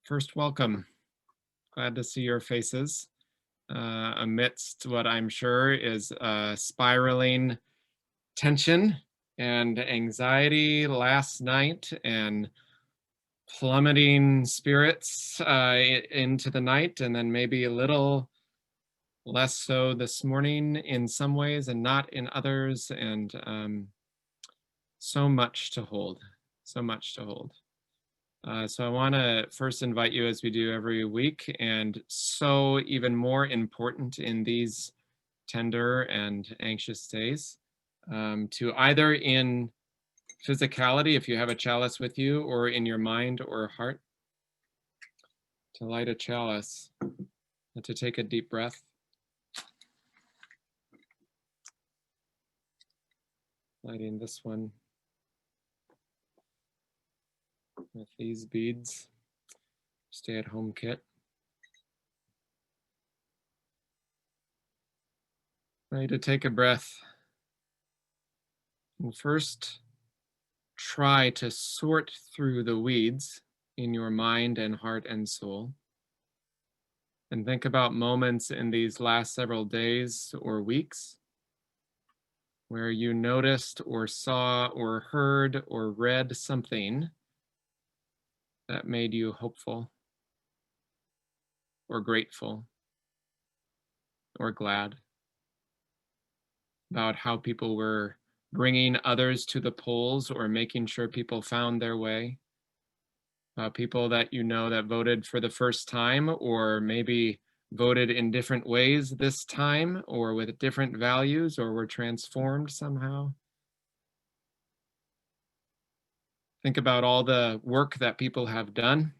First, welcome. Glad to see your faces amidst what I'm sure is spiraling tension and anxiety last night and plummeting spirits into the night, and then maybe a little less so this morning in some ways and not in others, and so much to hold, so much to hold. So I want to first invite you, as we do every week, and so even more important in these tender and anxious days, to either in physicality, if you have a chalice with you, or in your mind or heart, to light a chalice and to take a deep breath. Lighting this one with these beads, stay-at-home kit. Ready to take a breath. And first, try to sort through the weeds in your mind and heart and soul. And think about moments in these last several days or weeks where you noticed or saw or heard or read something that made you hopeful or grateful or glad about how people were bringing others to the polls or making sure people found their way, about people that you know that voted for the first time or maybe voted in different ways this time or with different values or were transformed somehow. Think about all the work that people have done,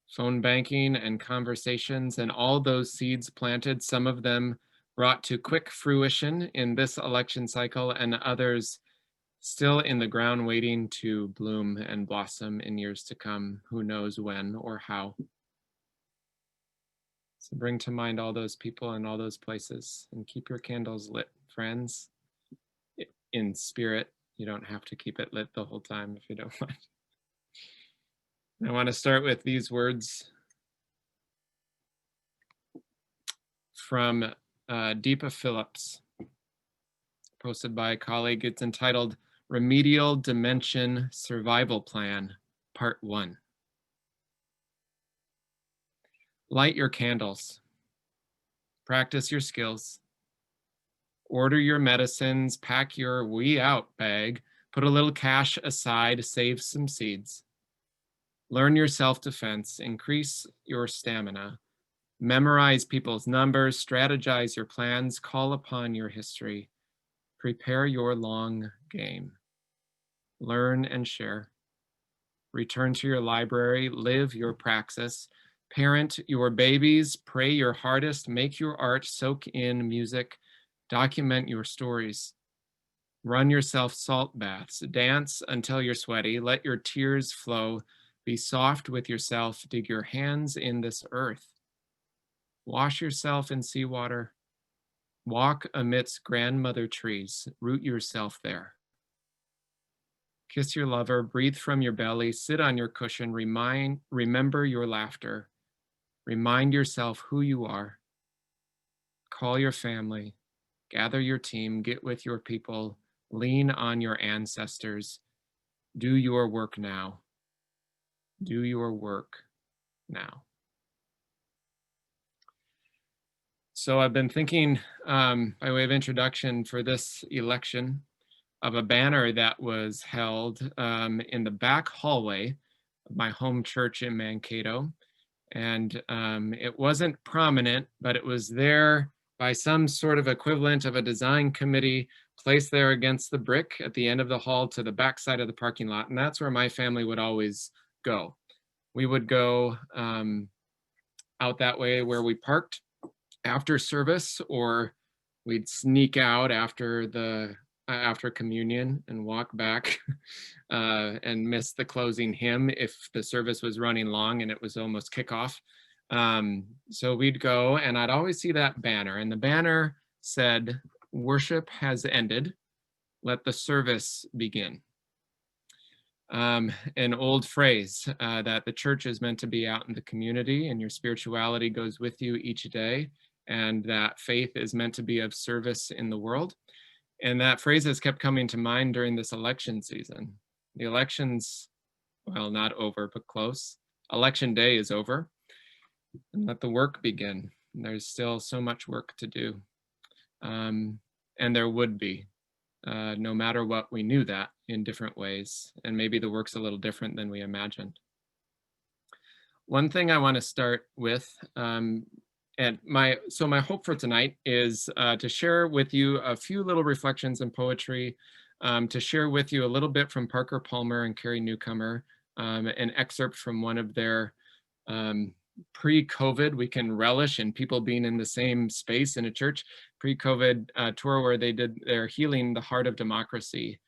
phone banking and conversations, and all those seeds planted, some of them brought to quick fruition in this election cycle, and others still in the ground waiting to bloom and blossom in years to come, who knows when or how. So bring to mind all those people and all those places, and keep your candles lit, friends, in spirit. You don't have to keep it lit the whole time if you don't mind. I want to start with these words from Deepa Phillips, posted by a colleague. It's entitled Remedial Dimension Survival Plan, Part 1. Light your candles. Practice your skills. Order your medicines, pack your we out bag, put a little cash aside, save some seeds. Learn your self-defense, increase your stamina, memorize people's numbers, strategize your plans, call upon your history, prepare your long game. Learn and share. Return to your library, live your praxis, parent your babies, pray your hardest, make your art, soak in music, document your stories. Run yourself salt baths, dance until you're sweaty, let your tears flow, be soft with yourself, dig your hands in this earth. Wash yourself in seawater, walk amidst grandmother trees, root yourself there. Kiss your lover, breathe from your belly, sit on your cushion, remember your laughter, remind yourself who you are. Call your family, gather your team, get with your people, lean on your ancestors, do your work now. Do your work now. So I've been thinking, by way of introduction for this election, of a banner that was held in the back hallway of my home church in Mankato. And it wasn't prominent, but it was there by some sort of equivalent of a design committee, placed there against the brick at the end of the hall to the back side of the parking lot. And that's where my family would always go. We would go out that way where we parked after service, or we'd sneak out after communion and walk back and miss the closing hymn if the service was running long and it was almost kickoff. So we'd go, and I'd always see that banner, and the banner said, "Worship has ended. Let the service begin." An old phrase that the church is meant to be out in the community and your spirituality goes with you each day, and that faith is meant to be of service in the world. And that phrase has kept coming to mind during this election season. The election's, well, not over, but close. Election day is over, and let the work begin. There's still so much work to do. And there would be, no matter what, we knew that in different ways. And maybe the work's a little different than we imagined. One thing I want to start with, and my hope for tonight is to share with you a few little reflections and poetry, to share with you a little bit from Parker Palmer and Carrie Newcomer, an excerpt from one of their pre-COVID, we can relish in people being in the same space in a church, pre-COVID tour where they did their Healing the Heart of Democracy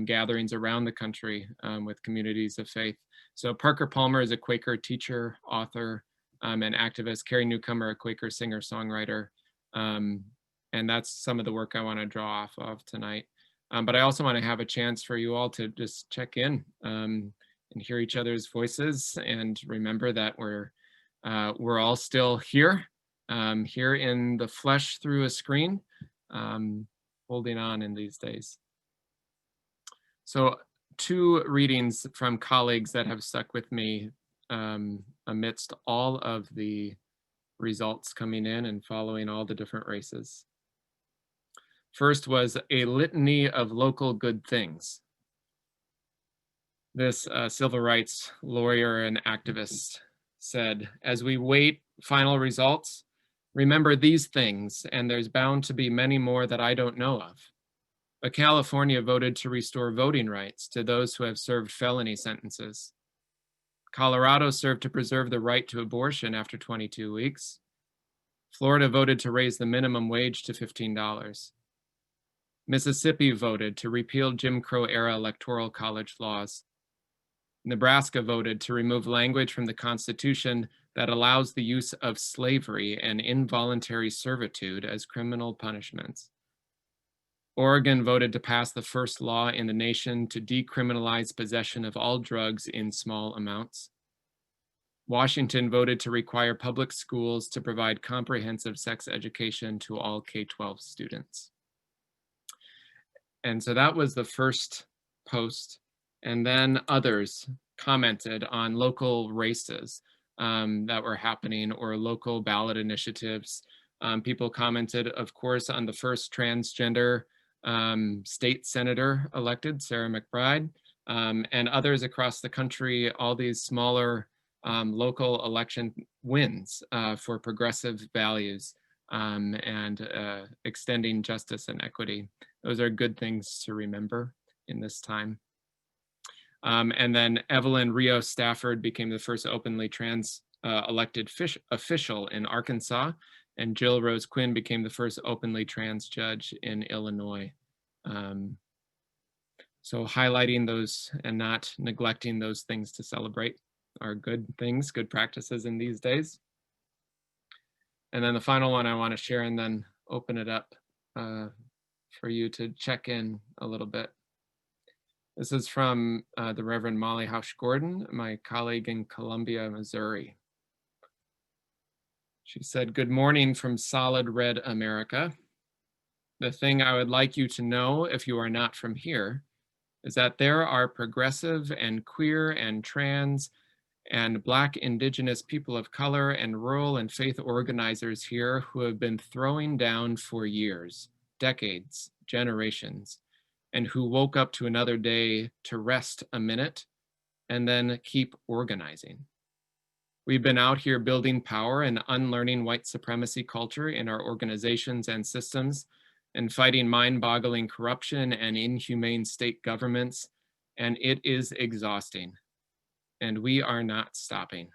gatherings around the country with communities of faith. So Parker Palmer is a Quaker teacher, author, and activist. Carrie Newcomer, a Quaker singer-songwriter. And that's some of the work I want to draw off of tonight. But I also want to have a chance for you all to just check in and hear each other's voices and remember that we're all still here, here in the flesh through a screen, holding on in these days. So 2 readings from colleagues that have stuck with me amidst all of the results coming in and following all the different races. First was A Litany of Local Good Things. This civil rights lawyer and activist said, as we wait final results, remember these things, and there's bound to be many more that I don't know of. But California voted to restore voting rights to those who have served felony sentences. Colorado served to preserve the right to abortion after 22 weeks. Florida voted to raise the minimum wage to $15. Mississippi voted to repeal Jim Crow-era electoral college laws. Nebraska voted to remove language from the Constitution that allows the use of slavery and involuntary servitude as criminal punishments. Oregon voted to pass the first law in the nation to decriminalize possession of all drugs in small amounts. Washington voted to require public schools to provide comprehensive sex education to all K-12 students. And so that was the first post. And then others commented on local races that were happening or local ballot initiatives. People commented, of course, on the first transgender state senator elected, Sarah McBride, and others across the country, all these smaller local election wins for progressive values and extending justice and equity. Those are good things to remember in this time. And then Evelyn Rios Stafford became the first openly trans elected official in Arkansas, and Jill Rose Quinn became the first openly trans judge in Illinois. So highlighting those and not neglecting those things to celebrate are good things, good practices in these days. And then the final one I want to share and then open it up for you to check in a little bit. This is from the Reverend Molly Hausch Gordon, my colleague in Columbia, Missouri. She said, "Good morning from solid red America. The thing I would like you to know, if you are not from here, is that there are progressive and queer and trans and Black, Indigenous, people of color, and rural and faith organizers here who have been throwing down for years, decades, generations, and who woke up to another day to rest a minute and then keep organizing. We've been out here building power and unlearning white supremacy culture in our organizations and systems and fighting mind-boggling corruption and inhumane state governments, and it is exhausting, and we are not stopping.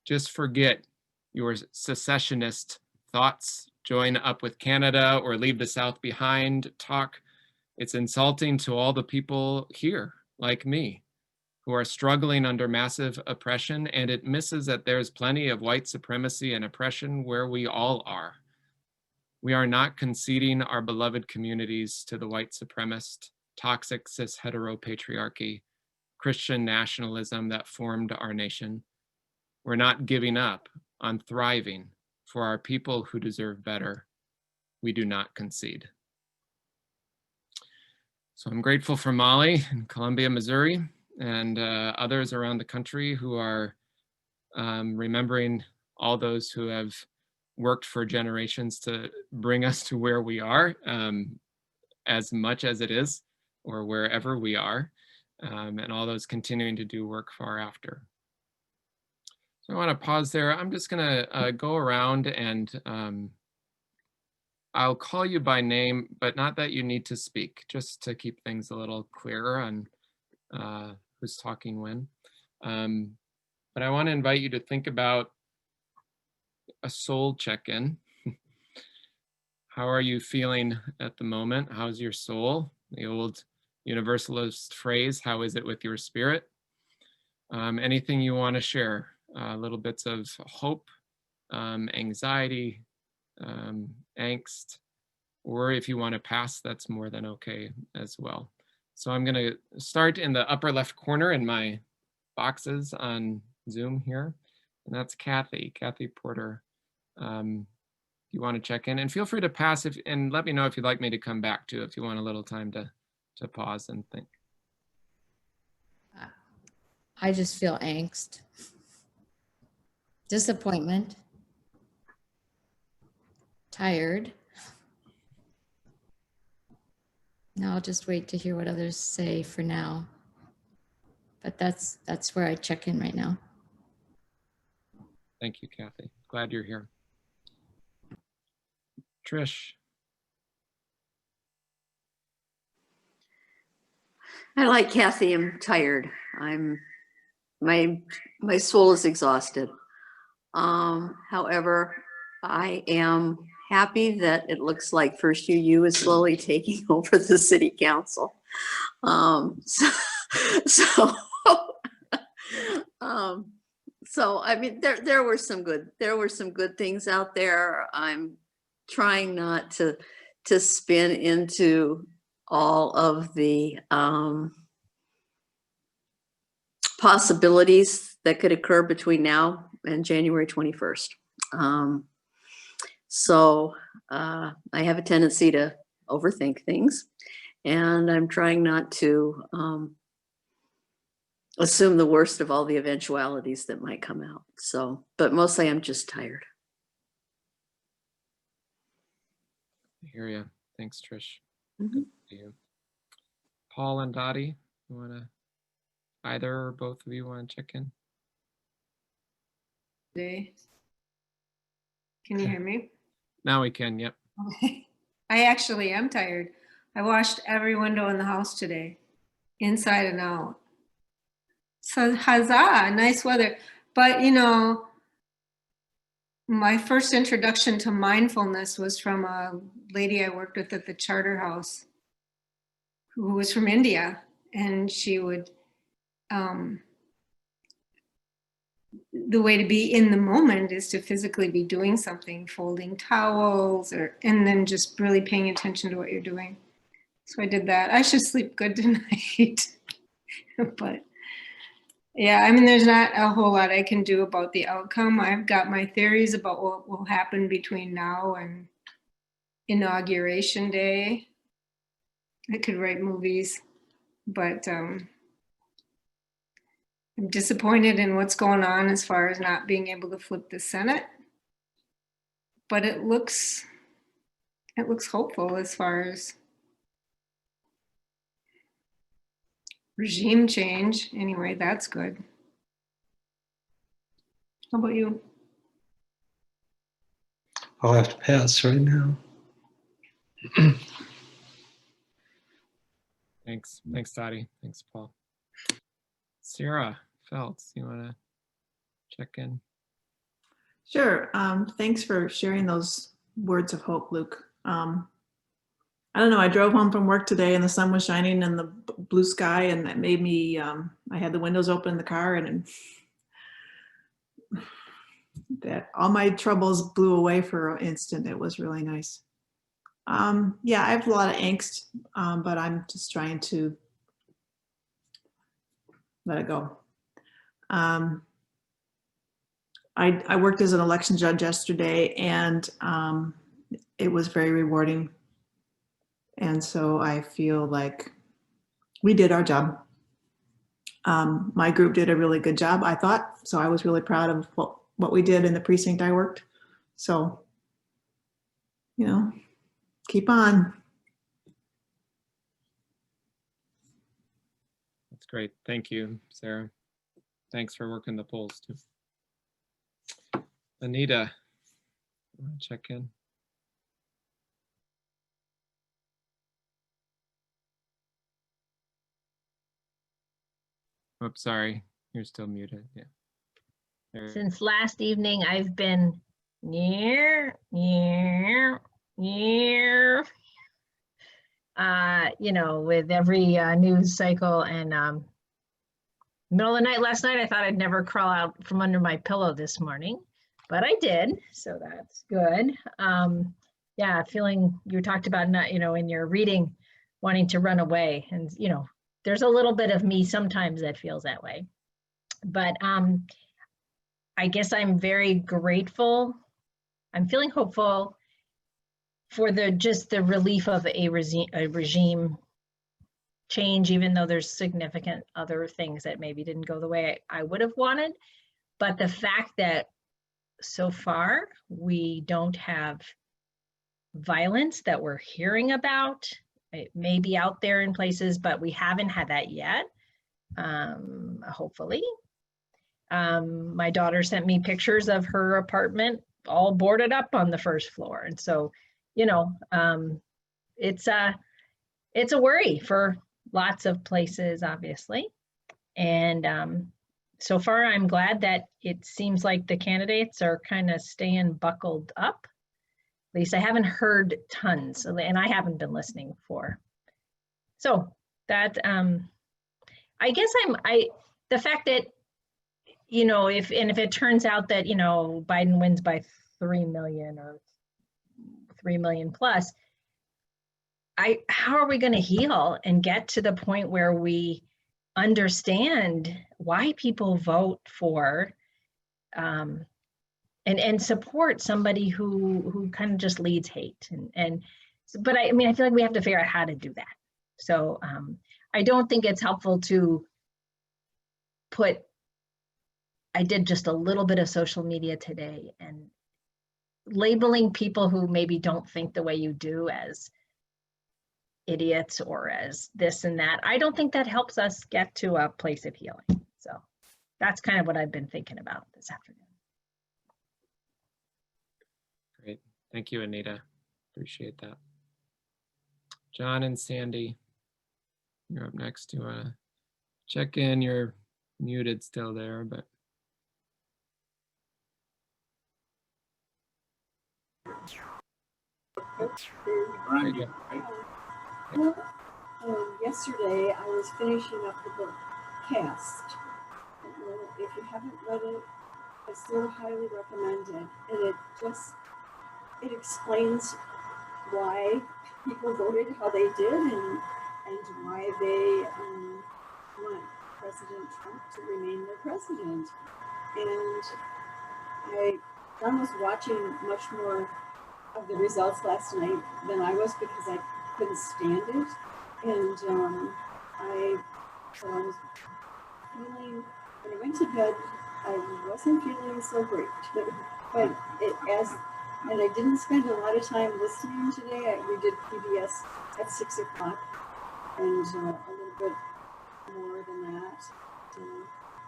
Just forget your secessionist thoughts, join up with Canada or leave the South behind talk. It's insulting to all the people here, like me, who are struggling under massive oppression, and it misses that there's plenty of white supremacy and oppression where we all are. We are not conceding our beloved communities to the white supremacist toxic cis heteropatriarchy, Christian nationalism that formed our nation. We're not giving up on thriving for our people who deserve better. We do not concede. So I'm grateful for Molly in Columbia, Missouri, and others around the country who are remembering all those who have worked for generations to bring us to where we are, as much as it is, or wherever we are, and all those continuing to do work far after. So I want to pause there. I'm just going to go around and I'll call you by name, but not that you need to speak, just to keep things a little clearer on who's talking when. But I want to invite you to think about a soul check-in. How are you feeling at the moment? How's your soul? The old universalist phrase, how is it with your spirit? Anything you want to share? Little bits of hope, anxiety, angst, or if you want to pass, that's more than okay as well. So I'm going to start in the upper left corner in my boxes on Zoom here, and that's Kathy Porter. You want to check in, and feel free to pass and let me know if you'd like me to come back to, if you want a little time to pause and think. I just feel angst, disappointment, tired. Now I'll just wait to hear what others say for now. But that's where I check in right now. Thank you, Kathy. Glad you're here. Trish. I like Kathy, I'm tired. My soul is exhausted. However, I am happy that it looks like First UU is slowly taking over the city council. So I mean, there were some good things out there. I'm trying not to spin into all of the possibilities that could occur between now and January 21st. So I have a tendency to overthink things, and I'm trying not to assume the worst of all the eventualities that might come out. So, but mostly I'm just tired. I hear you. Thanks, Trish. Mm-hmm. Good to see you. Paul and Dottie, you want to, either or both of you want to check in? Can you hear me? Now we can, yep. Okay. I actually am tired. I washed every window in the house today, inside and out. So huzzah, nice weather. But you know, my first introduction to mindfulness was from a lady I worked with at the Charter House who was from India, and she would, the way to be in the moment is to physically be doing something, folding towels, and then just really paying attention to what you're doing. So I did that. I should sleep good tonight. But yeah, I mean, there's not a whole lot I can do about the outcome. I've got my theories about what will happen between now and Inauguration Day. I could write movies, but I'm disappointed in what's going on as far as not being able to flip the Senate. But it looks hopeful as far as regime change. Anyway, that's good. How about you? I'll have to pass right now. Thanks, Dottie. Thanks, Paul. Sarah Feltz, you want to check in? Sure. Thanks for sharing those words of hope, Luke. I don't know, I drove home from work today and the sun was shining and the blue sky, and that made me, I had the windows open in the car, and that all my troubles blew away for an instant. It was really nice. Yeah, I have a lot of angst, but I'm just trying to let it go. I worked as an election judge yesterday, and it was very rewarding. And so I feel like we did our job. My group did a really good job, I thought. So I was really proud of what we did in the precinct I worked. So, you know, keep on. That's great. Thank you, Sarah. Thanks for working the polls too. Anita, you wanna check in? Oops, sorry, you're still muted. Yeah. There- Since last evening, I've been you know, with every news cycle, and middle of the night last night, I thought I'd never crawl out from under my pillow this morning, but I did, so that's good. Yeah, feeling, you talked about not, you know, in your reading, wanting to run away, and you know, there's a little bit of me sometimes that feels that way. But I guess I'm very grateful. I'm feeling hopeful for just the relief of a regime change, even though there's significant other things that maybe didn't go the way I would have wanted. But the fact that so far we don't have violence that we're hearing about, it may be out there in places, but we haven't had that yet, hopefully. My daughter sent me pictures of her apartment all boarded up on the first floor. And so, you know, it's a worry for lots of places, obviously. And so far, I'm glad that it seems like the candidates are kind of staying buckled up. At least I haven't heard tons, and I haven't been listening for. So that, I guess the fact that, you know, if it turns out that, you know, Biden wins by 3 million or 3 million plus, how are we going to heal and get to the point where we understand why people vote for and support somebody who kind of just leads hate, but I mean, I feel like we have to figure out how to do that. So I don't think it's helpful to I did just a little bit of social media today and labeling people who maybe don't think the way you do as idiots or as this and that. I don't think that helps us get to a place of healing. So that's kind of what I've been thinking about this afternoon. Great. Thank you, Anita. Appreciate that. John and Sandy, you're up next to check in. You're muted still there, but. There you go. Well, yesterday I was finishing up the book Cast. If you haven't read it, I still highly recommend it. And it explains why people voted how they did and why they want President Trump to remain their president. And John was watching much more of the results last night than I was because I couldn't stand it. And I was feeling, when I went to bed, I wasn't feeling so great. But and I didn't spend a lot of time listening today. We did PBS at 6 o'clock and a little bit more than that.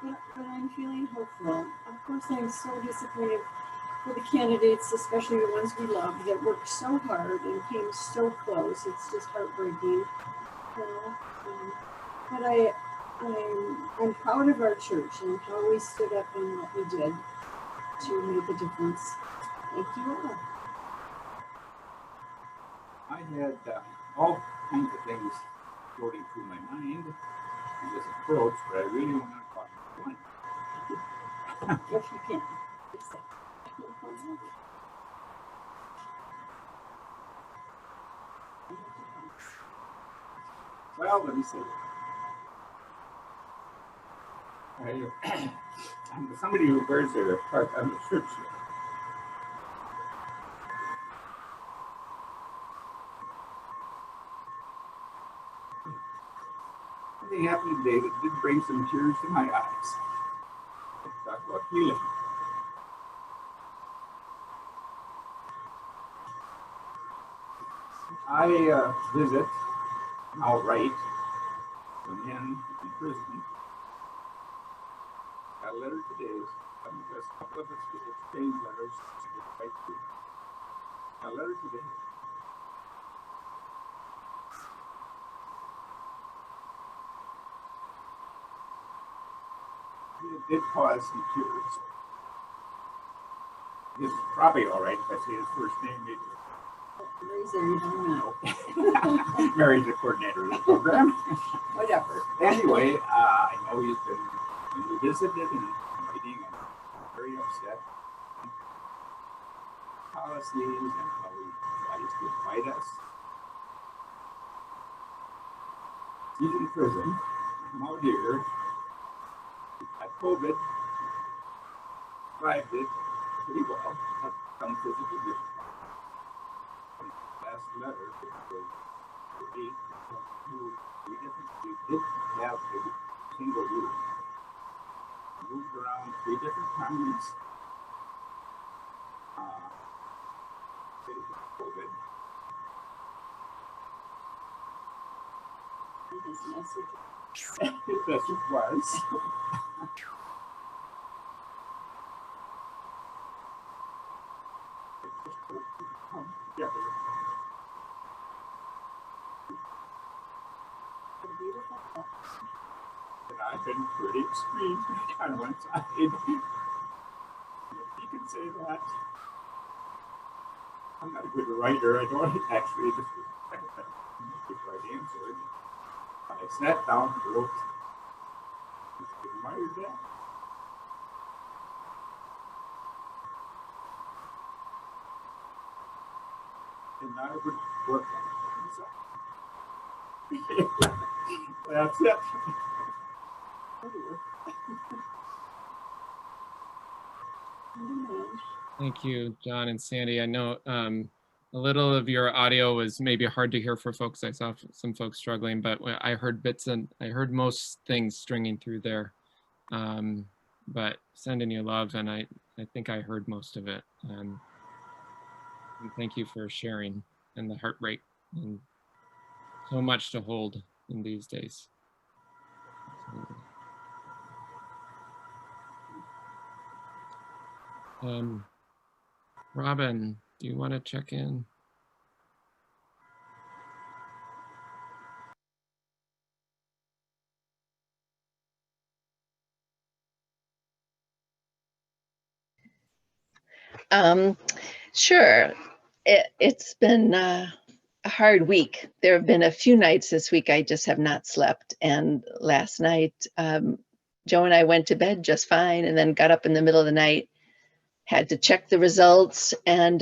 But I'm feeling hopeful. Of course, I'm so disappointed for the candidates, especially the ones we love, that worked so hard and came so close. It's just heartbreaking. But I'm proud of our church and how we stood up and what we did to make a difference. Thank you all. I had all kinds of things floating through my mind in this approach, but I really want to talk about one. If you can. Well, let me see. I'm somebody who wears their part on the shirt. Something happened today that did bring some tears to my eyes. Let's talk about healing. I visit, now write, some men in prison. Got a letter today. Just a couple of exchange letters. Right through. Got a letter today. It did cause some tears. He's probably all right if I say his first name, maybe. Mary's the coordinator of the program. Whatever. Anyway, I know he's been, when we visited and writing and very upset. Policies and how he tries to fight us. He's in prison. I'm out here. Got COVID. Survived it pretty well. Had some physical difficulties. Last letter was 8 we did have a single room. Moved around 3 different times. COVID. His message. His message was. Yeah. And I've been pretty extreme. Kind of one side. You can say that. I'm not a good writer. I don't actually just before I answered. I sat down and wrote. Admired that. And I would work on it. That's it. Thank you, John and Sandy. I know a little of your audio was maybe hard to hear for folks. I saw some folks struggling, but I heard bits and I heard most things stringing through there. But sending you love, and I think I heard most of it. And thank you for sharing and the heart rate, and so much to hold in these days. Robin, do you want to check in? Sure. It's been a hard week. There have been a few nights this week I just have not slept. And last night, Joe and I went to bed just fine and then got up in the middle of the night, had to check the results, and,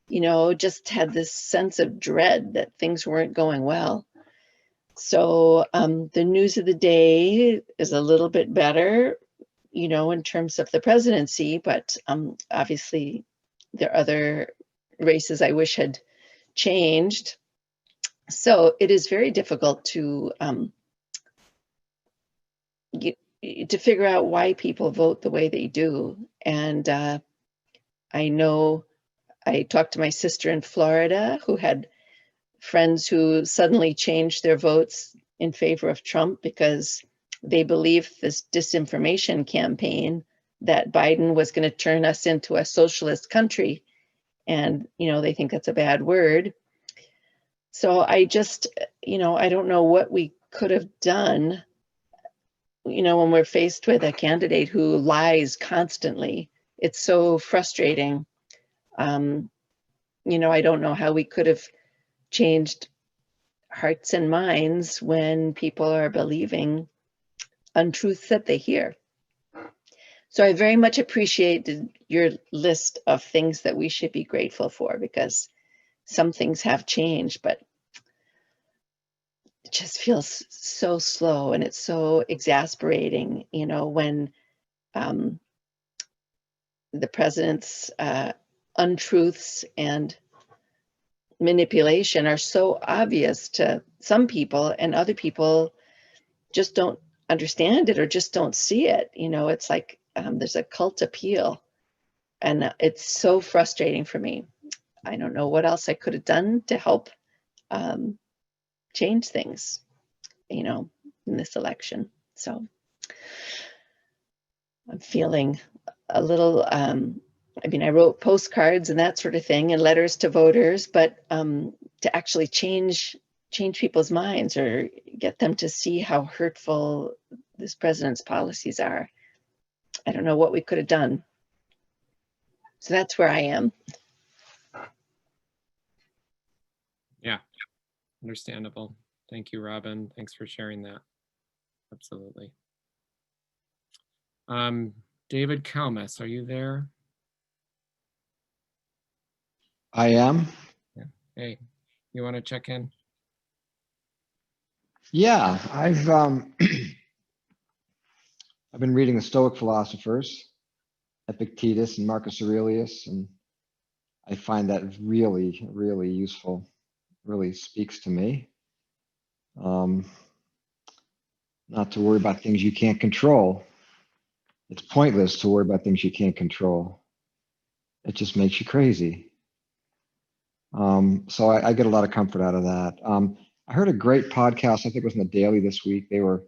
you know, just had this sense of dread that things weren't going well. So the news of the day is a little bit better, you know, in terms of the presidency, but obviously there are other races I wish had changed. So it is very difficult to figure out why people vote the way they do. And I know I talked to my sister in Florida who had friends who suddenly changed their votes in favor of Trump because they believe this disinformation campaign that Biden was going to turn us into a socialist country. And, you know, they think that's a bad word. So I just, you know, I don't know what we could have done, you know, when we're faced with a candidate who lies constantly. It's so frustrating. You know, I don't know how we could have changed hearts and minds when people are believing untruths that they hear. So I very much appreciated your list of things that we should be grateful for, because some things have changed, but just feels so slow, and it's so exasperating, when the president's untruths and manipulation are so obvious to some people, and other people just don't understand it or just don't see it. It's like there's a cult appeal, and it's so frustrating for me. I don't know what else I could have done to help change things, in this election. So I'm feeling a little, I wrote postcards and that sort of thing and letters to voters, but to actually change people's minds or get them to see how hurtful this president's policies are, I don't know what we could have done. So that's where I am. Yeah, understandable. Thank you, Robin. Thanks for sharing that. Absolutely. David Kalmus, are you there? I am. Yeah. Hey, you want to check in? Yeah, I've I've been reading the Stoic philosophers, Epictetus and Marcus Aurelius, and I find that really, really useful. Really speaks to me. Not to worry about things you can't control. It's pointless to worry about things you can't control. It just makes you crazy. So I get a lot of comfort out of that. I heard a great podcast, I think it was in the Daily this week. They were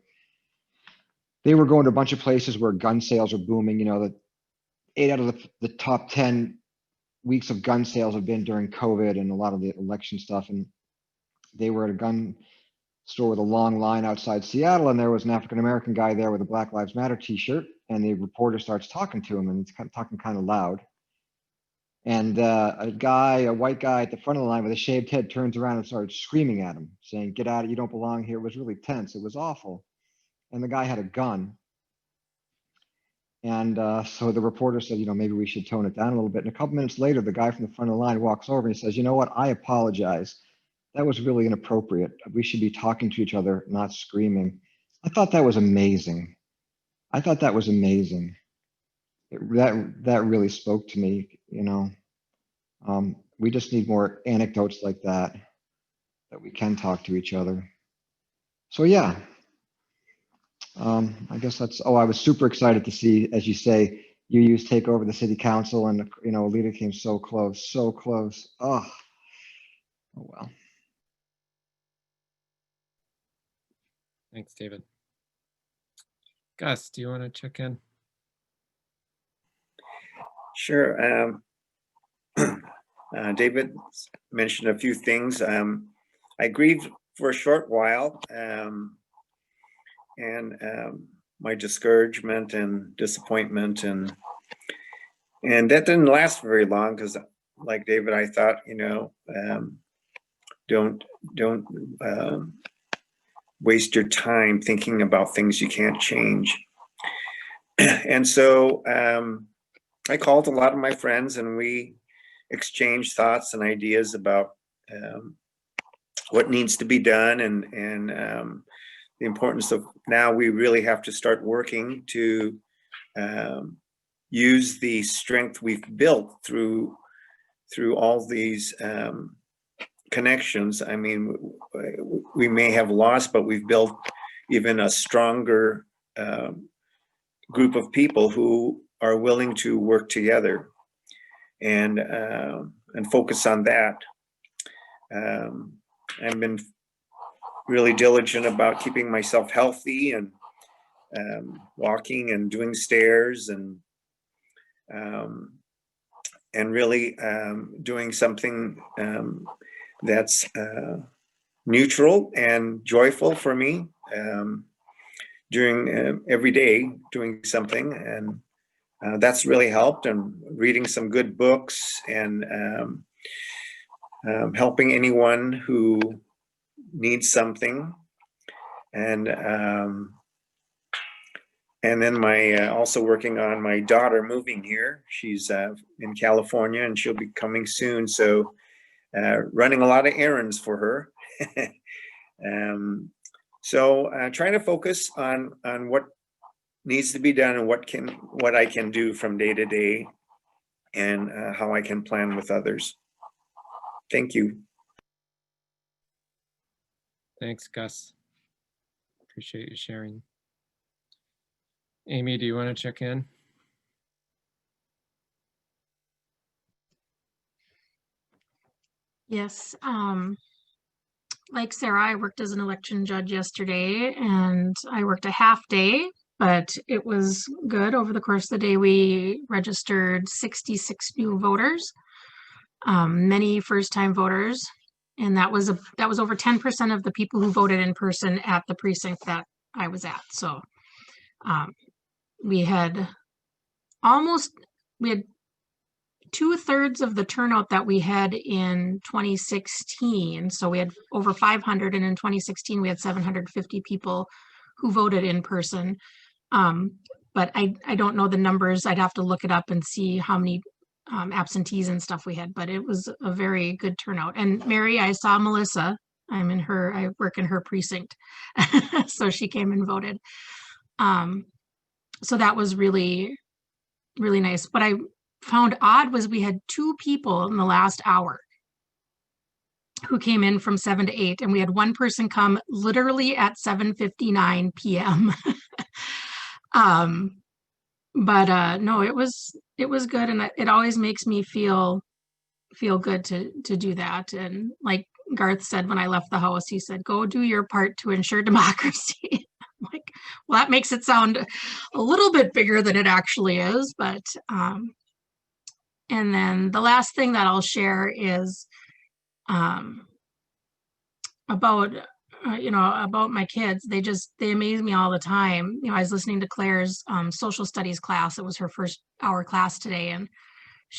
going to a bunch of places where gun sales are booming. That 8 out of the top 10 weeks of gun sales have been during COVID and a lot of the election stuff. And they were at a gun store with a long line outside Seattle, and there was an African-American guy there with a Black Lives Matter t-shirt, and the reporter starts talking to him, and he's talking kind of loud. And a white guy at the front of the line with a shaved head turns around and starts screaming at him, saying, "Get out, you don't belong here." It was really tense. It was awful. And the guy had a gun. And so the reporter said, maybe we should tone it down a little bit. And a couple minutes later, the guy from the front of the line walks over and he says, "You know what? I apologize. That was really inappropriate. We should be talking to each other, not screaming." I thought that was amazing. That really spoke to me, we just need more anecdotes like that we can talk to each other. So yeah, I guess that's, I was super excited to see, as you say, you take over the city council, and Alita came so close. Oh well. Thanks, David. Gus, do you want to check in? Sure. David mentioned a few things. I grieved for a short while, and my discouragement and disappointment, and that didn't last very long, because, like David, I thought, don't waste your time thinking about things you can't change. And so I called a lot of my friends, and we exchanged thoughts and ideas about what needs to be done, and the importance of, now we really have to start working to use the strength we've built through all these connections. I mean, we may have lost, but we've built even a stronger group of people who are willing to work together and focus on that. I've been really diligent about keeping myself healthy, and walking and doing stairs, and really doing something that's neutral and joyful for me, during every day, doing something. And that's really helped, and reading some good books, and helping anyone who needs something. And then also working on my daughter moving here. She's in California, and she'll be coming soon. So running a lot of errands for her. So trying to focus on what needs to be done and what I can do from day to day, and how I can plan with others. Thank you. Thanks, Gus. Appreciate you sharing. Amy, do you want to check in? Yes. Like Sarah, I worked as an election judge yesterday, and I worked a half day, but it was good. Over the course of the day, we registered 66 new voters, many first-time voters, and that was over 10% of the people who voted in person at the precinct that I was at. So we had 2/3 of the turnout that we had in 2016. So we had over 500, and in 2016 we had 750 people who voted in person. But I don't know the numbers. I'd have to look it up and see how many absentees and stuff we had, but it was a very good turnout. And Mary, I saw Melissa. I work in her precinct. So she came and voted. So that was really, really nice. What I found odd was we had 2 people in the last hour who came in from 7 to 8, and we had one person come literally at 7:59 p.m. But no, it was good, and it always makes me feel good to do that. And like Garth said when I left the house, he said, "Go do your part to ensure democracy." I'm like, well, that makes it sound a little bit bigger than it actually is, but and then the last thing that I'll share is about my kids. They amaze me all the time. I was listening to Claire's social studies class. It was her first hour class today, and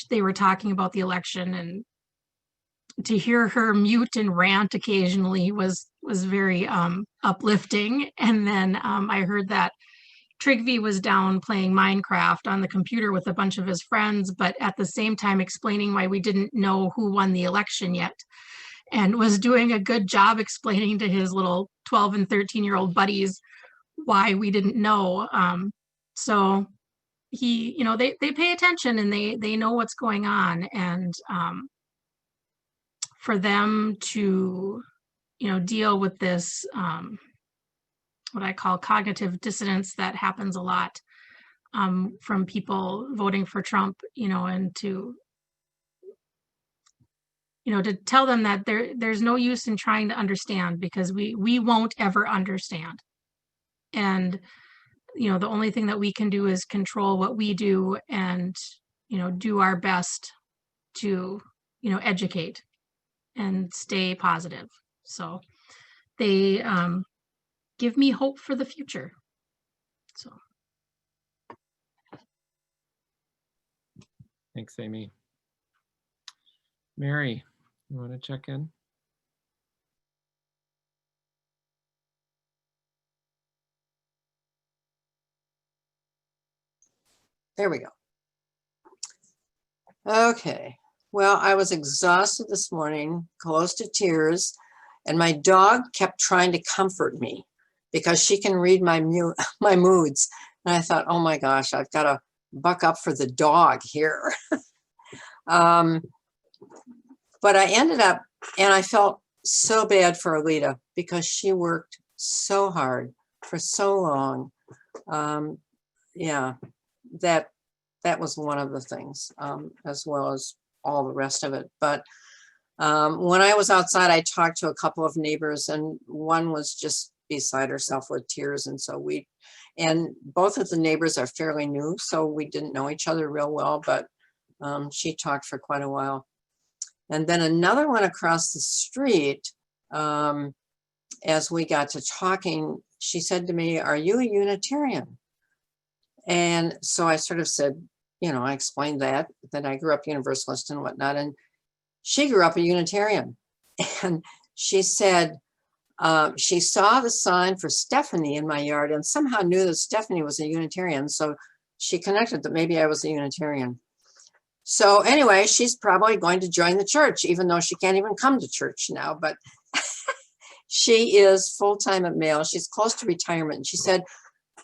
they were talking about the election, and to hear her mute and rant occasionally was very uplifting. And then I heard that Trigvi was down playing Minecraft on the computer with a bunch of his friends, but at the same time explaining why we didn't know who won the election yet, and was doing a good job explaining to his little 12 and 13-year-old buddies why we didn't know. So they pay attention, and they know what's going on. And for them to, deal with this, what I call cognitive dissonance that happens a lot from people voting for Trump, and to tell them that there's no use in trying to understand, because we won't ever understand. And, the only thing that we can do is control what we do, and, do our best to, educate and stay positive. So they give me hope for the future. So. Thanks, Amy. Mary, you want to check in? There we go. Okay. Well, I was exhausted this morning, close to tears, and my dog kept trying to comfort me because she can read my moods. And I thought, oh my gosh, I've got to buck up for the dog here. But I ended up, and I felt so bad for Alita because she worked so hard for so long. Yeah, that was one of the things, as well as all the rest of it. But when I was outside, I talked to a couple of neighbors, and one was just beside herself with tears. And so and both of the neighbors are fairly new, so we didn't know each other real well, but she talked for quite a while. And then another one across the street, as we got to talking, she said to me, "Are you a Unitarian?" And so I sort of said, I explained that I grew up Universalist and whatnot. And she grew up a Unitarian. And she said she saw the sign for Stephanie in my yard and somehow knew that Stephanie was a Unitarian. So she connected that maybe I was a Unitarian. So anyway, she's probably going to join the church, even though she can't even come to church now. But She is full-time at Mail. She's close to retirement. She said,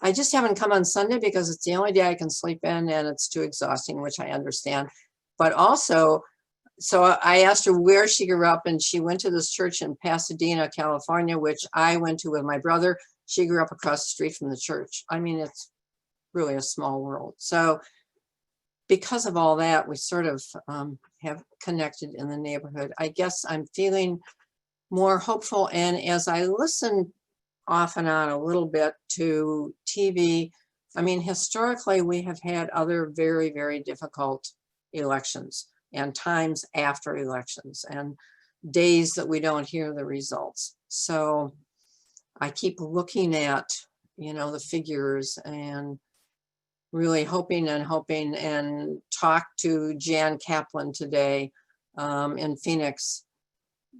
I just haven't come on Sunday because it's the only day I can sleep in and it's too exhausting, which I understand. But also, so I asked her where she grew up, and she went to this church in Pasadena, California, which I went to with my brother. She grew up across the street from the church. I mean, it's really a small world. So because of all that, we sort of have connected in the neighborhood. I guess I'm feeling more hopeful. And as I listen off and on a little bit to TV, I mean, historically, we have had other very, very difficult elections and times after elections and days that we don't hear the results. So I keep looking at, you know, the figures and really hoping and talked to Jan Kaplan today in Phoenix.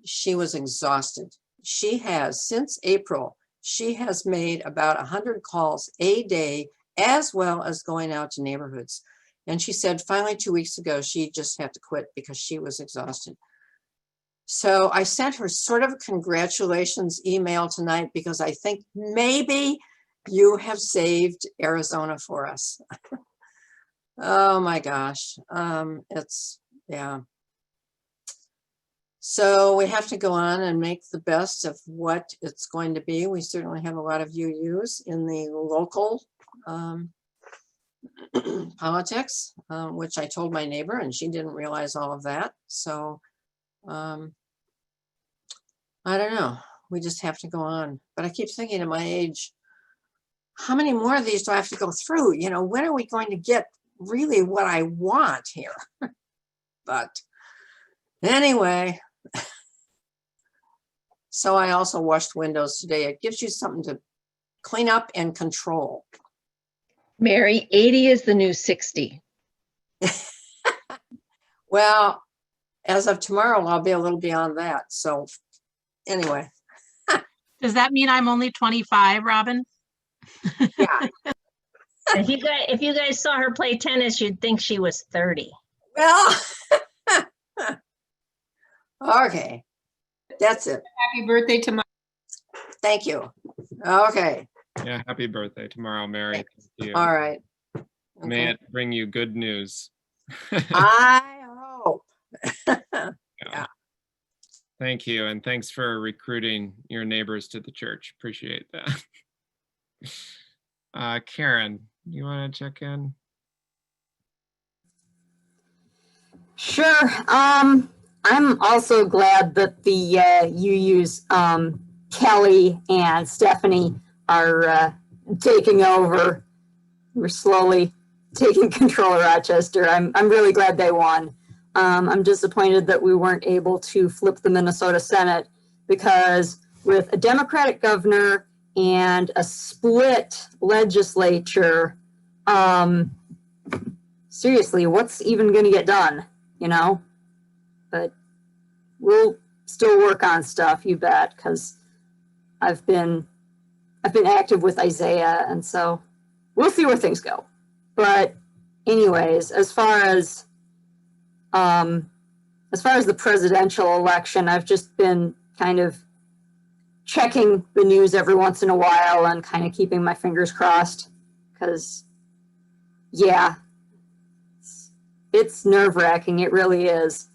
She was exhausted. She has, since April, she has made about 100 calls a day, as well as going out to neighborhoods. And she said finally 2 weeks ago, she just had to quit because she was exhausted. So I sent her sort of a congratulations email tonight because I think maybe you have saved Arizona for us. Oh my gosh. Yeah. So we have to go on and make the best of what it's going to be. We certainly have a lot of UUs in the local politics, which I told my neighbor, and she didn't realize all of that. So I don't know. We just have to go on. But I keep thinking at my age, how many more of these do I have to go through? You know, when are we going to get really what I want here? But anyway, so I also washed windows today. It gives you something to clean up and control. Mary, 80 is the new 60. Well, as of tomorrow, I'll be a little beyond that. So anyway. Does that mean I'm only 25, Robin? Yeah. If you guys saw her play tennis, you'd think she was 30. Well, okay. That's it. Happy birthday to my. Thank you. Okay. Yeah, happy birthday tomorrow, Mary. Thank you. All right. May it bring you good news. I hope. Yeah. Thank you, and thanks for recruiting your neighbors to the church. Appreciate that. Karen, you want to check in? Sure. I'm also glad that the UUs, Kelly and Stephanie, are taking over. We're slowly taking control of Rochester. I'm really glad they won. I'm disappointed that we weren't able to flip the Minnesota Senate, because with a Democratic governor and a split legislature, seriously, what's even going to get done, you know? But we'll still work on stuff, you bet, because I've been active with Isaiah, and so we'll see where things go. But anyways, as far as the presidential election, I've just been kind of checking the news every once in a while and kind of keeping my fingers crossed, because yeah, it's nerve-wracking. It really is.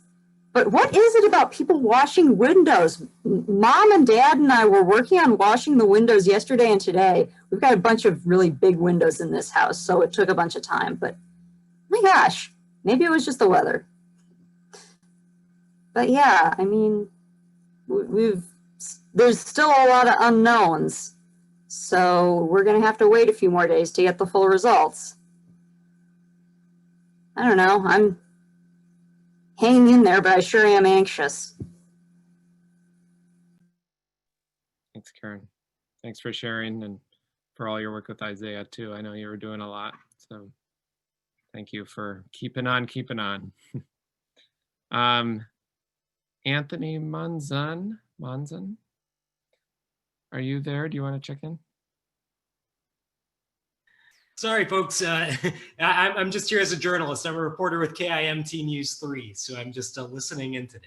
But what is it about people washing windows? Mom and Dad and I were working on washing the windows yesterday and today. We've got a bunch of really big windows in this house, so it took a bunch of time. But my gosh, maybe it was just the weather. But yeah, I mean, there's still a lot of unknowns. So we're going to have to wait a few more days to get the full results. I don't know. I'm hanging in there, but I sure am anxious. Thanks, Karen. Thanks for sharing and for all your work with Isaiah too. I know you were doing a lot, so thank you for keeping on. Anthony Monzon, are you there? Do you want to check in? Sorry, folks. I'm just here as a journalist. I'm a reporter with KIMT News 3, so I'm just listening in today.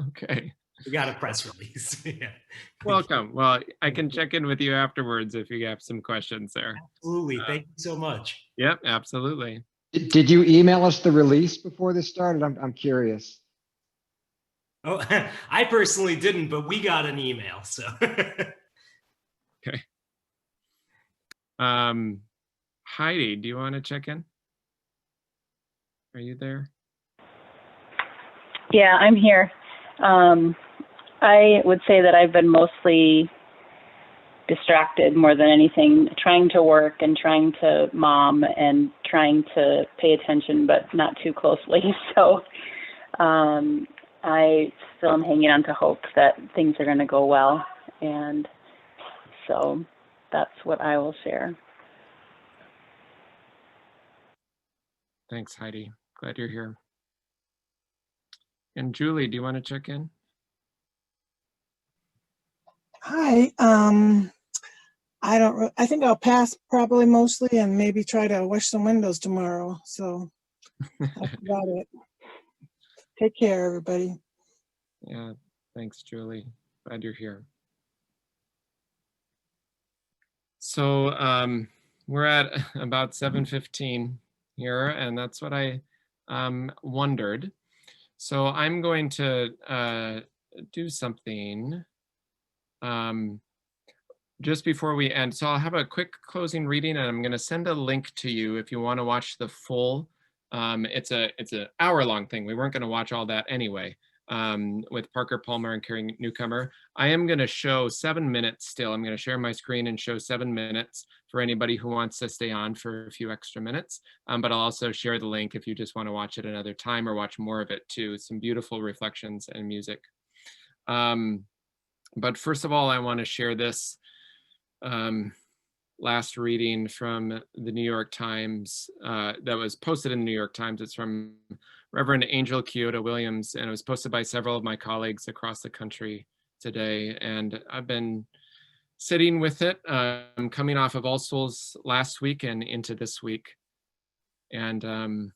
Okay. We got a press release. Yeah. Welcome. Well, I can check in with you afterwards if you have some questions there. Absolutely. Thank you so much. Yep, absolutely. Did you email us the release before this started? I'm curious. Oh, I personally didn't, but we got an email. So. Okay. Heidi, do you want to check in? Are you there? Yeah, I'm here. I would say that I've been mostly distracted more than anything, trying to work and trying to mom and trying to pay attention, but not too closely. So I still am hanging on to hope that things are going to go well. And so that's what I will share. Thanks, Heidi. Glad you're here. And Julie, do you want to check in? Hi. I think I'll pass probably mostly and maybe try to wash some windows tomorrow. So that's about it. Take care, everybody. Yeah, thanks, Julie. Glad you're here. So we're at about 7:15 here, and that's what I wondered. So I'm going to do something just before we end. So I'll have a quick closing reading, and I'm going to send a link to you if you want to watch the full. It's an hour-long thing. We weren't going to watch all that anyway. With Parker Palmer and Carrie Newcomer. I am going to show 7 minutes still. I'm going to share my screen and show 7 minutes for anybody who wants to stay on for a few extra minutes. But I'll also share the link if you just want to watch it another time or watch more of it too. Some beautiful reflections and music. But first of all, I want to share this last reading from the New York Times that was posted in the New York Times. It's from Reverend Angel Kyoto Williams, and it was posted by several of my colleagues across the country today. And I've been sitting with it, coming off of All Souls last week and into this week, and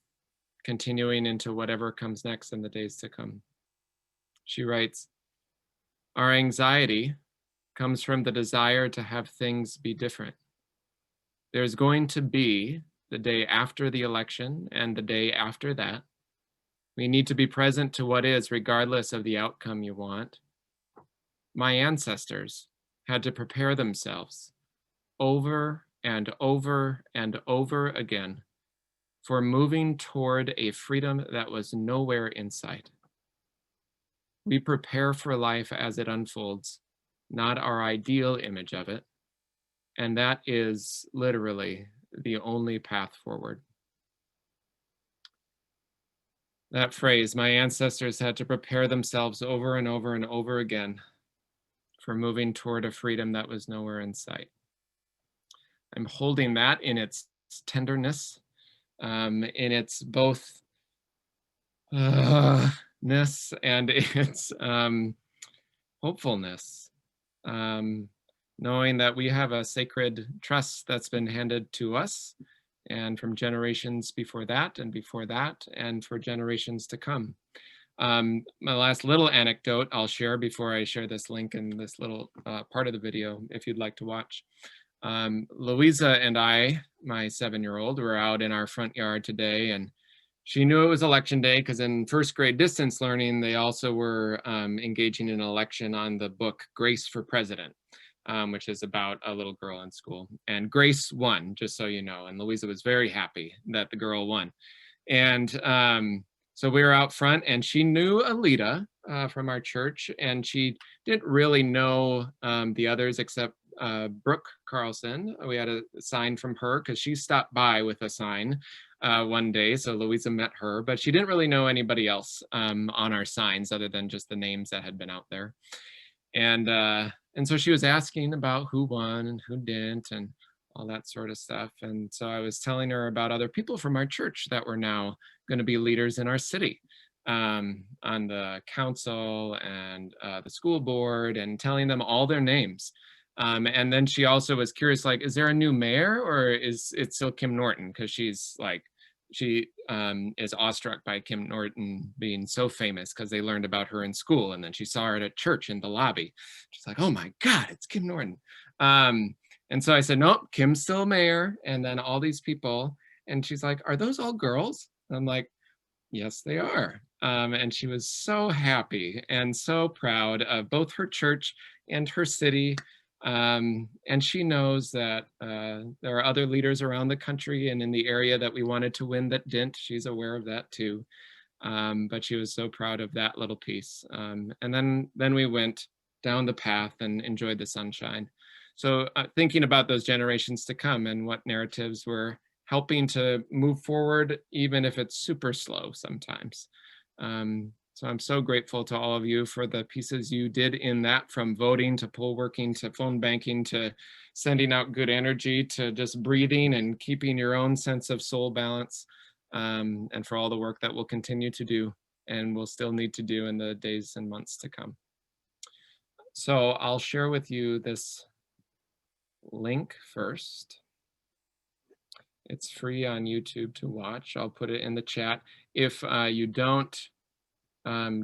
continuing into whatever comes next in the days to come. She writes, "Our anxiety comes from the desire to have things be different. There's going to be the day after the election and the day after that. We need to be present to what is, regardless of the outcome you want. My ancestors had to prepare themselves over and over and over again for moving toward a freedom that was nowhere in sight. We prepare for life as it unfolds, not our ideal image of it, and that is literally the only path forward." That phrase, my ancestors had to prepare themselves over and over and over again for moving toward a freedom that was nowhere in sight. I'm holding that in its tenderness, in its both ness and its hopefulness, knowing that we have a sacred trust that's been handed to us, and from generations before that, and for generations to come. My last little anecdote I'll share before I share this link in this little part of the video, if you'd like to watch. Louisa and I, my 7-year-old, were out in our front yard today, and she knew it was election day because in first grade distance learning, they also were engaging in an election on the book Grace for President. Which is about a little girl in school. And Grace won, just so you know. And Louisa was very happy that the girl won. And so we were out front, and she knew Alita from our church, and she didn't really know the others except Brooke Carlson. We had a sign from her because she stopped by with a sign one day. So Louisa met her, but she didn't really know anybody else on our signs other than just the names that had been out there. And so she was asking about who won and who didn't and all that sort of stuff. And so I was telling her about other people from our church that were now going to be leaders in our city, on the council and the school board, and telling them all their names. And then she also was curious, like, is there a new mayor or is it still Kim Norton? Because she's like she is awestruck by Kim Norton being so famous because they learned about her in school, and then she saw her at church in the lobby. She's like, oh my God, it's Kim Norton. And so I said, nope, Kim's still mayor. And then all these people, and she's like, are those all girls? And I'm like, yes, they are. And she was so happy and so proud of both her church and her city. And she knows that there are other leaders around the country and in the area that we wanted to win that didn't. She's aware of that too. But she was so proud of that little piece. And then we went down the path and enjoyed the sunshine. So thinking about those generations to come and what narratives we're helping to move forward, even if it's super slow sometimes. So I'm so grateful to all of you for the pieces you did in that, from voting to poll working to phone banking to sending out good energy to just breathing and keeping your own sense of soul balance, and for all the work that we'll continue to do and we'll still need to do in the days and months to come. So I'll share with you this link first. It's free on YouTube to watch. I'll put it in the chat. If you don't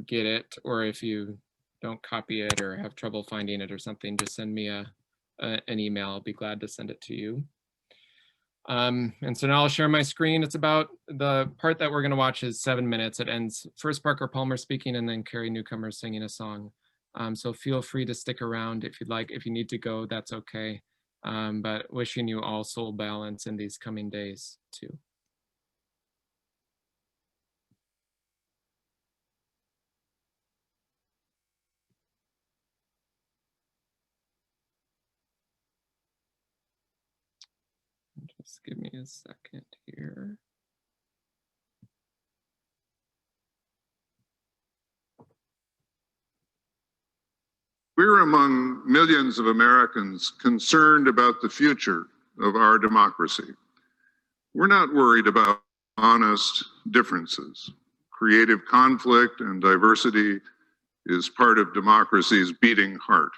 get it, or if you don't copy it or have trouble finding it or something, just send me an email. I'll be glad to send it to you. And so now I'll share my screen. It's about, the part that we're going to watch is 7 minutes. It ends first Parker Palmer speaking and then Carrie Newcomer singing a song. So feel free to stick around if you'd like. If you need to go, that's okay. But wishing you all soul balance in these coming days too. Just give me a second here. We're among millions of Americans concerned about the future of our democracy. We're not worried about honest differences. Creative conflict and diversity is part of democracy's beating heart.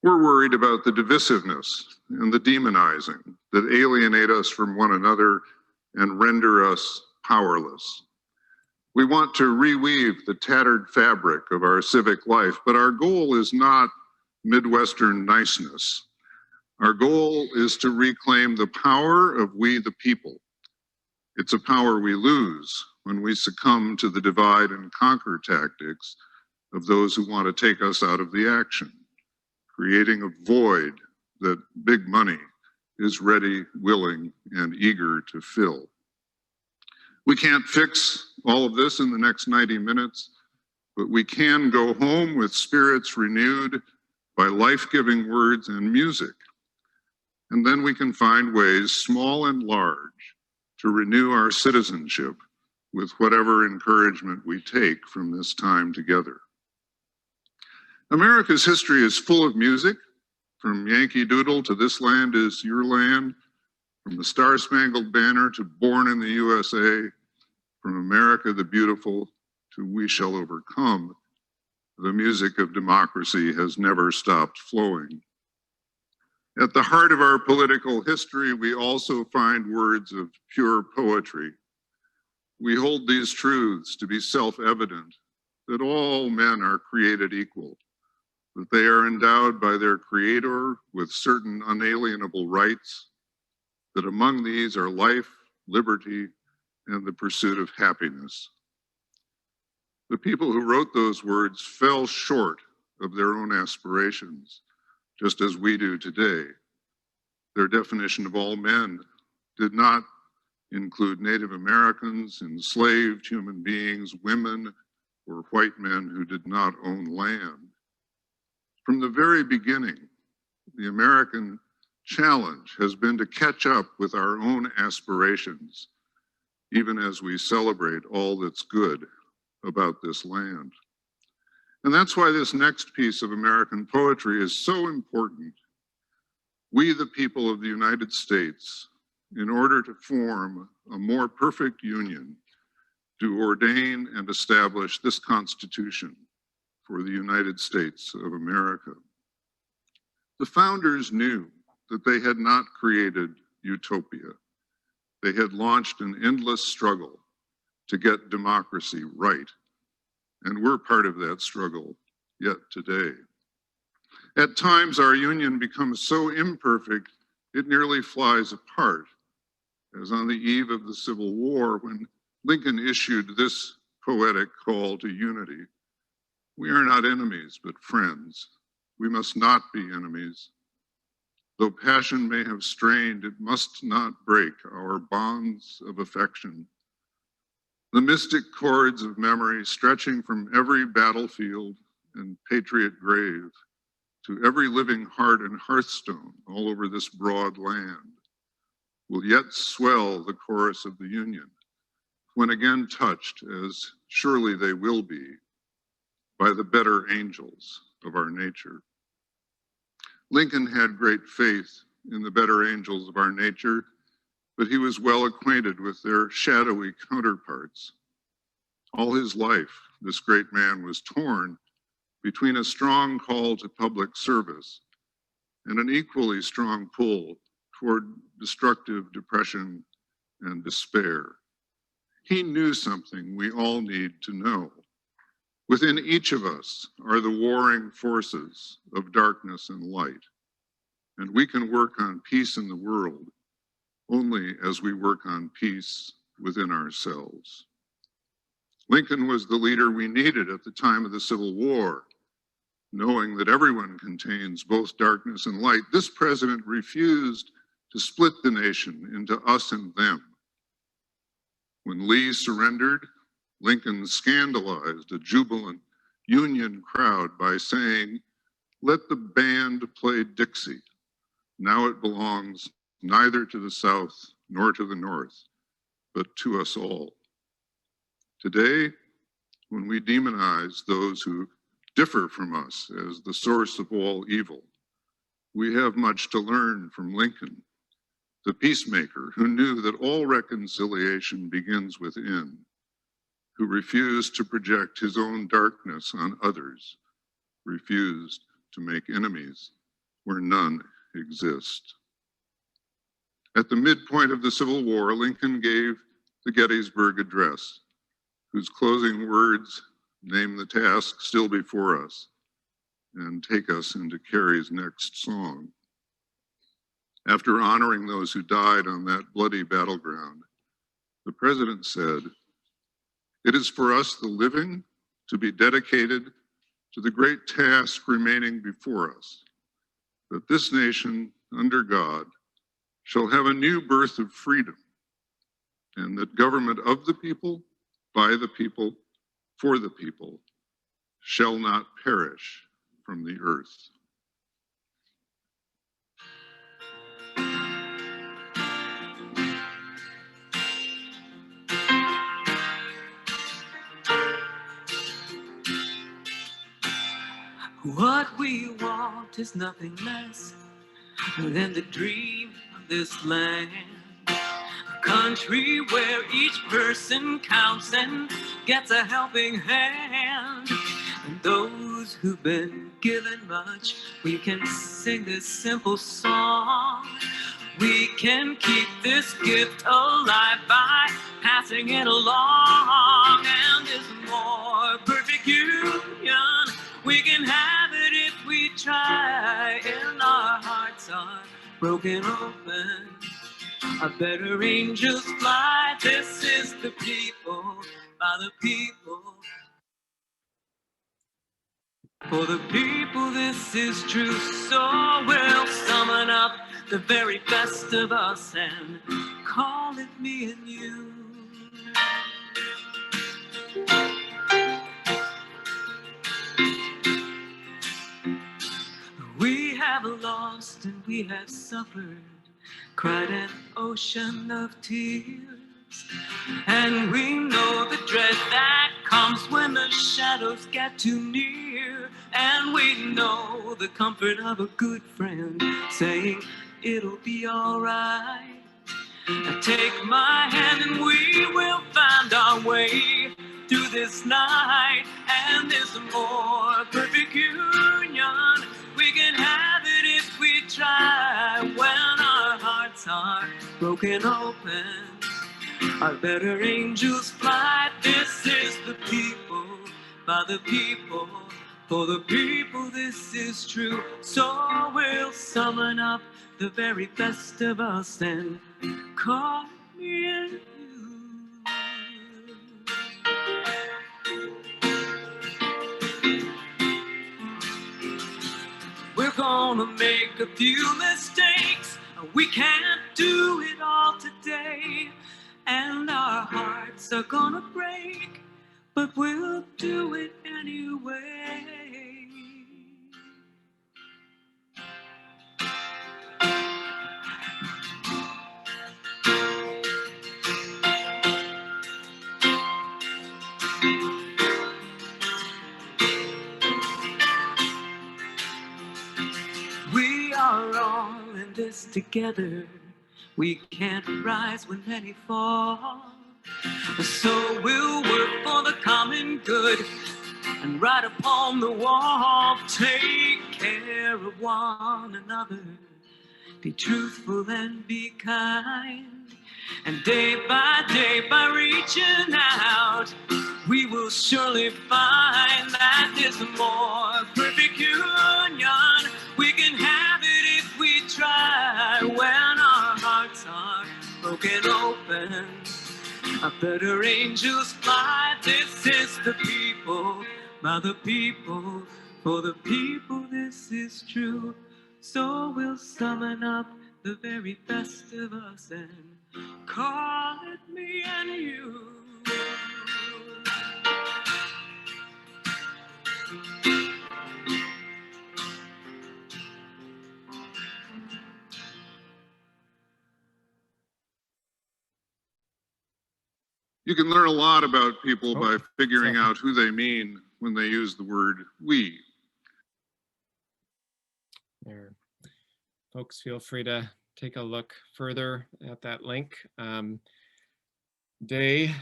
We're worried about the divisiveness and the demonizing that alienate us from one another and render us powerless. We want to reweave the tattered fabric of our civic life, but our goal is not Midwestern niceness. Our goal is to reclaim the power of we the people. It's a power we lose when we succumb to the divide and conquer tactics of those who want to take us out of the action, creating a void that big money is ready, willing, and eager to fill. We can't fix all of this in the next 90 minutes, but we can go home with spirits renewed by life-giving words and music. And then we can find ways, small and large, to renew our citizenship with whatever encouragement we take from this time together. America's history is full of music, from Yankee Doodle to This Land Is Your Land, from the Star-Spangled Banner to Born in the USA, from America the Beautiful to We Shall Overcome, the music of democracy has never stopped flowing. At the heart of our political history, we also find words of pure poetry. We hold these truths to be self-evident, that all men are created equal, that they are endowed by their Creator with certain unalienable rights, that among these are life, liberty, and the pursuit of happiness. The people who wrote those words fell short of their own aspirations, just as we do today. Their definition of all men did not include Native Americans, enslaved human beings, women, or white men who did not own land. From the very beginning, the American challenge has been to catch up with our own aspirations, even as we celebrate all that's good about this land. And that's why this next piece of American poetry is so important. We, the people of the United States, in order to form a more perfect union, do ordain and establish this Constitution for the United States of America. The founders knew that they had not created utopia. They had launched an endless struggle to get democracy right, and we're part of that struggle yet today. At times, our union becomes so imperfect, it nearly flies apart, as on the eve of the Civil War when Lincoln issued this poetic call to unity. We are not enemies, but friends. We must not be enemies. Though passion may have strained, it must not break our bonds of affection. The mystic chords of memory stretching from every battlefield and patriot grave to every living heart and hearthstone all over this broad land will yet swell the chorus of the Union, when again touched, as surely they will be, by the better angels of our nature. Lincoln had great faith in the better angels of our nature, but he was well acquainted with their shadowy counterparts. All his life, this great man was torn between a strong call to public service and an equally strong pull toward destructive depression and despair. He knew something we all need to know. Within each of us are the warring forces of darkness and light, and we can work on peace in the world only as we work on peace within ourselves. Lincoln was the leader we needed at the time of the Civil War. Knowing that everyone contains both darkness and light, this president refused to split the nation into us and them. When Lee surrendered, Lincoln scandalized a jubilant Union crowd by saying, "Let the band play Dixie. Now it belongs neither to the South nor to the North, but to us all." Today, when we demonize those who differ from us as the source of all evil, we have much to learn from Lincoln, the peacemaker who knew that all reconciliation begins within, who refused to project his own darkness on others, refused to make enemies where none exist. At the midpoint of the Civil War, Lincoln gave the Gettysburg Address, whose closing words name the task still before us and take us into Carrie's next song. After honoring those who died on that bloody battleground, the president said, "It is for us, the living, to be dedicated to the great task remaining before us, that this nation, under God, shall have a new birth of freedom, and that government of the people, by the people, for the people, shall not perish from the earth." What we want is nothing less than the dream of this land. A country where each person counts and gets a helping hand. And those who've been given much, we can sing this simple song. We can keep this gift alive by passing it along. And this more perfect union, we can have it if we try. And our hearts are broken open, a better angels fly. This is the people, by the people, for the people. This is true. So we'll summon up the very best of us and call it me and you. We have lost and we have suffered, cried an ocean of tears. And we know the dread that comes when the shadows get too near. And we know the comfort of a good friend saying it'll be all right. Now take my hand and we will find our way through this night. And this more perfect union, we can have it if we try. When our hearts are broken broken open. Our better angels fly. This is the people, by the people, for the people. This is true. So we'll summon up the very best of us and call me in. We're gonna make a few mistakes. We can't do it all today. And our hearts are gonna break, but we'll do it anyway. We are all in this together. We can't rise when many fall. So we'll work for the common good and write upon the wall. Take care of one another. Be truthful and be kind. And day by reaching out, we will surely find that there's a more perfect union. We can have it if we try. When our hearts are broken open, our better angels fly. This is the people, by the people, for the people. This is true. So we'll summon up the very best of us and call it me and you. You can learn a lot about people by figuring out who they mean when they use the word we. There. Folks, feel free to take a look further at that link. Day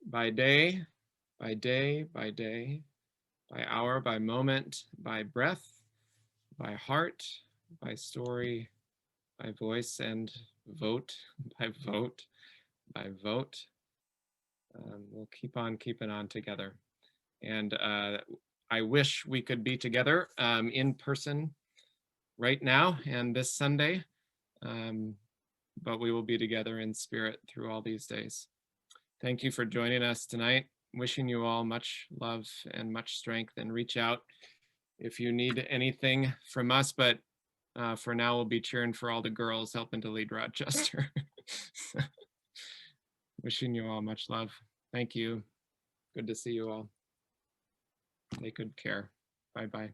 by day, by day by day, by hour, by moment, by breath, by heart, by story, by voice, and vote, by vote, by vote. We'll keep on keeping on together. And I wish we could be together in person right now and this Sunday, but we will be together in spirit through all these days. Thank you for joining us tonight. Wishing you all much love and much strength, and reach out if you need anything from us, but for now we'll be cheering for all the girls helping to lead Rochester. Wishing you all much love. Thank you. Good to see you all. Take good care. Bye-bye.